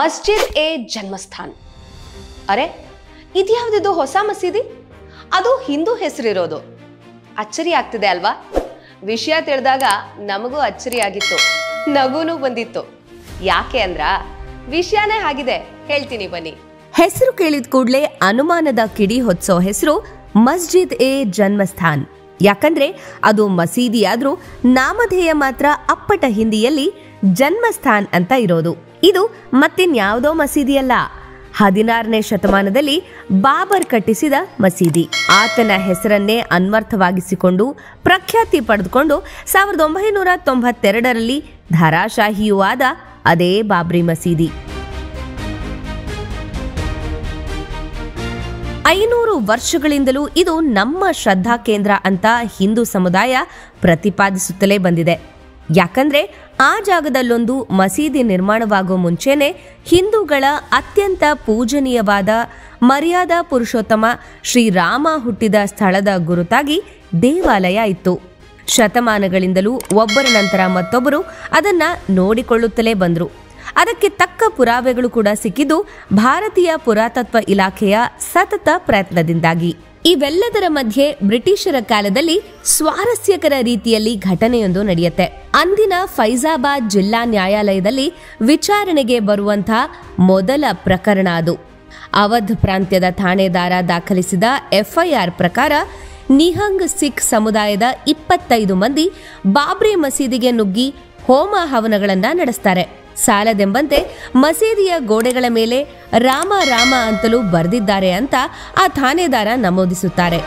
ಮಸ್ಜಿದ್ A ಜನ್ಮಸ್ಥಾನ್. ಅರೆ, ಇದ್ಯಾವ್ದಿದು ಹೊಸ ಮಸೀದಿ? ಅದು ಹಿಂದೂ ಹೆಸರಿರೋದು. ಅಚ್ಚರಿ ಆಗ್ತಿದೆ ಅಲ್ವಾ? ವಿಷಯ ತಿಳಿದಾಗ ನಮಗೂ ಅಚ್ಚರಿ ಆಗಿತ್ತು, ನಗುನೂ ಬಂದಿತ್ತು. ಯಾಕೆ ಅಂದ್ರ ವಿಷಯನೇ ಆಗಿದೆ, ಹೇಳ್ತೀನಿ ಬನ್ನಿ. ಹೆಸರು ಕೇಳಿದ ಕೂಡಲೇ ಅನುಮಾನದ ಕಿಡಿ ಹೊತ್ಸೋ ಹೆಸರು ಮಸ್ಜಿದ್ ಎ ಜನ್ಮಸ್ಥಾನ್. ಯಾಕಂದ್ರೆ ಅದು ಮಸೀದಿ ಆದ್ರೂ ನಾಮಧೇಯ ಮಾತ್ರ ಅಪ್ಪಟ ಹಿಂದಿಯಲ್ಲಿ ಜನ್ಮಸ್ಥಾನ್ ಅಂತ ಇರೋದು. ಇದು ಮತ್ತಿನ್ಯಾವುದೋ ಮಸೀದಿಯಲ್ಲ, 16ನೇ ಶತಮಾನದಲ್ಲಿ ಬಾಬರ್ ಕಟ್ಟಿಸಿದ ಮಸೀದಿ. ಆತನ ಹೆಸರನ್ನೇ ಅನ್ವರ್ಥವಾಗಿಸಿಕೊಂಡು ಪ್ರಖ್ಯಾತಿ ಪಡೆದುಕೊಂಡು 1992ರಲ್ಲಿ ಧಾರಾಶಾಹಿಯೂ ಆದ ಅದೇ ಬಾಬ್ರಿ ಮಸೀದಿ. 500 ವರ್ಷಗಳಿಂದಲೂ ಇದು ನಮ್ಮ ಶ್ರದ್ಧಾ ಕೇಂದ್ರ ಅಂತ ಹಿಂದೂ ಸಮುದಾಯ ಪ್ರತಿಪಾದಿಸುತ್ತಲೇ ಬಂದಿದೆ. ಯಾಕಂದ್ರೆ ಆ ಜಾಗದಲ್ಲೊಂದು ಮಸೀದಿ ನಿರ್ಮಾಣವಾಗೋ ಮುಂಚೆನೆ ಹಿಂದೂಗಳ ಅತ್ಯಂತ ಪೂಜನೀಯವಾದ ಮರ್ಯಾದಾ ಪುರುಷೋತ್ತಮ ಶ್ರೀರಾಮ ಹುಟ್ಟಿದ ಸ್ಥಳದ ಗುರುತಾಗಿ ದೇವಾಲಯ ಇತ್ತು. ಶತಮಾನಗಳಿಂದಲೂ ಒಬ್ಬರ ನಂತರ ಮತ್ತೊಬ್ಬರು ಅದನ್ನ ನೋಡಿಕೊಳ್ಳುತ್ತಲೇ ಬಂದ್ರು. ಅದಕ್ಕೆ ತಕ್ಕ ಪುರಾವೆಗಳು ಕೂಡ ಸಿಕ್ಕಿದ್ದು ಭಾರತೀಯ ಪುರಾತತ್ವ ಇಲಾಖೆಯ ಸತತ ಪ್ರಯತ್ನದಿಂದಾಗಿ. ಇವೆಲ್ಲದರ ಮಧ್ಯೆ ಬ್ರಿಟಿಷರ ಕಾಲದಲ್ಲಿ ಸ್ವಾರಸ್ಯಕರ ರೀತಿಯಲ್ಲಿ ಘಟನೆಯೊಂದು ನಡೆಯುತ್ತೆ. ಅಂದಿನ ಫೈಜಾಬಾದ್ ಜಿಲ್ಲಾ ನ್ಯಾಯಾಲಯದಲ್ಲಿ ವಿಚಾರಣೆಗೆ ಬರುವಂತಹ ಮೊದಲ ಪ್ರಕರಣ ಅದು. ಅವಧ್ ಪ್ರಾಂತ್ಯದ ಠಾಣೆದಾರ ದಾಖಲಿಸಿದ ಎಫ್ಐಆರ್ ಪ್ರಕಾರ ನಿಹಂಗ್ ಸಿಖ್ ಸಮುದಾಯದ 25 ಮಂದಿ ಬಾಬ್ರಿ ಮಸೀದಿಗೆ ನುಗ್ಗಿ ಹೋಮ ಹವನಗಳನ್ನ ನಡೆಸ್ತಾರೆ. ಸಾಲದೆಂಬಂತೆ ಮಸೀದಿಯ ಗೋಡೆಗಳ ಮೇಲೆ ರಾಮ ರಾಮ ಅಂತಲೂ ಬರೆದಿದ್ದಾರೆ ಅಂತ ಆ ಠಾಣೆದಾರ ನಮೂದಿಸುತ್ತಾರೆ.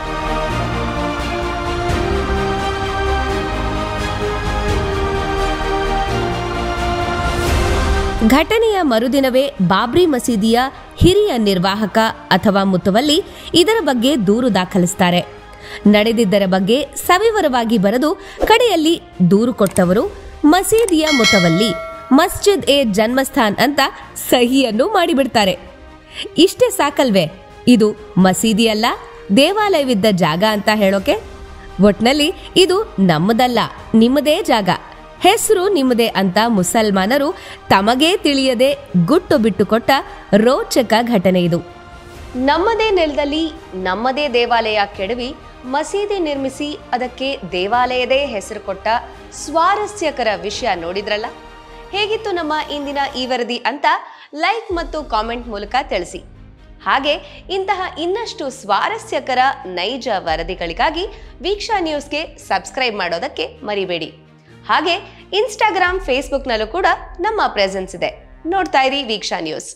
ಘಟನೆಯ ಮರುದಿನವೇ ಬಾಬ್ರಿ ಮಸೀದಿಯ ಹಿರಿಯ ನಿರ್ವಾಹಕ ಅಥವಾ ಮುತವಲ್ಲಿ ಇದರ ಬಗ್ಗೆ ದೂರು ದಾಖಲಿಸುತ್ತಾರೆ. ನಡೆದಿದ್ದರ ಬಗ್ಗೆ ಸವಿವರವಾಗಿ ಬರೆದು ಕಡೆಯಲ್ಲಿ ದೂರು ಕೊಟ್ಟವರು ಮಸೀದಿಯ ಮುತವಲ್ಲಿ ಮಸ್ಜಿದ್ ಎ ಜನ್ಮಸ್ಥಾನ್ ಅಂತ ಸಹಿಯನ್ನು ಮಾಡಿಬಿಡ್ತಾರೆ. ಇಷ್ಟೇ ಸಾಕಲ್ವೇ ಇದು ಮಸೀದಿಯಲ್ಲ, ದೇವಾಲಯವಿದ್ದ ಜಾಗ ಅಂತ ಹೇಳೋಕೆ? ಒಟ್ನಲ್ಲಿ ಇದು ನಮ್ಮದಲ್ಲ, ನಿಮ್ಮದೇ ಜಾಗ, ಹೆಸರು ನಿಮ್ಮದೇ ಅಂತ ಮುಸಲ್ಮಾನರು ತಮಗೇ ತಿಳಿಯದೆ ಗುಟ್ಟು ಬಿಟ್ಟುಕೊಟ್ಟ ರೋಚಕ ಘಟನೆ ಇದು. ನಮ್ಮದೇ ನೆಲದಲ್ಲಿ ನಮ್ಮದೇ ದೇವಾಲಯ ಕೆಡವಿ ಮಸೀದಿ ನಿರ್ಮಿಸಿ ಅದಕ್ಕೆ ದೇವಾಲಯದೇ ಹೆಸರು ಕೊಟ್ಟ ಸ್ವಾರಸ್ಯಕರ ವಿಷಯ ನೋಡಿದ್ರಲ್ಲ? ಹೇಗಿತ್ತು ನಮ್ಮ ಇಂದಿನ ಈ ವರದಿ ಅಂತ ಲೈಕ್ ಮತ್ತು ಕಾಮೆಂಟ್ ಮೂಲಕ ತಿಳಿಸಿ. ಹಾಗೆ ಇಂತಹ ಇನ್ನಷ್ಟು ಸ್ವಾರಸ್ಯಕರ ನೈಜ ವರದಿಗಳಿಗಾಗಿ ವೀಕ್ಷಾ ನ್ಯೂಸ್ಗೆ ಸಬ್ಸ್ಕ್ರೈಬ್ ಮಾಡೋದಕ್ಕೆ ಮರಿಬೇಡಿ. ಹಾಗೆ ಇನ್ಸ್ಟಾಗ್ರಾಮ್, ಫೇಸ್ಬುಕ್ನಲ್ಲೂ ಕೂಡ ನಮ್ಮ ಪ್ರೆಸೆನ್ಸ್ ಇದೆ. ನೋಡ್ತಾ ಇರಿ ವೀಕ್ಷಾ ನ್ಯೂಸ್.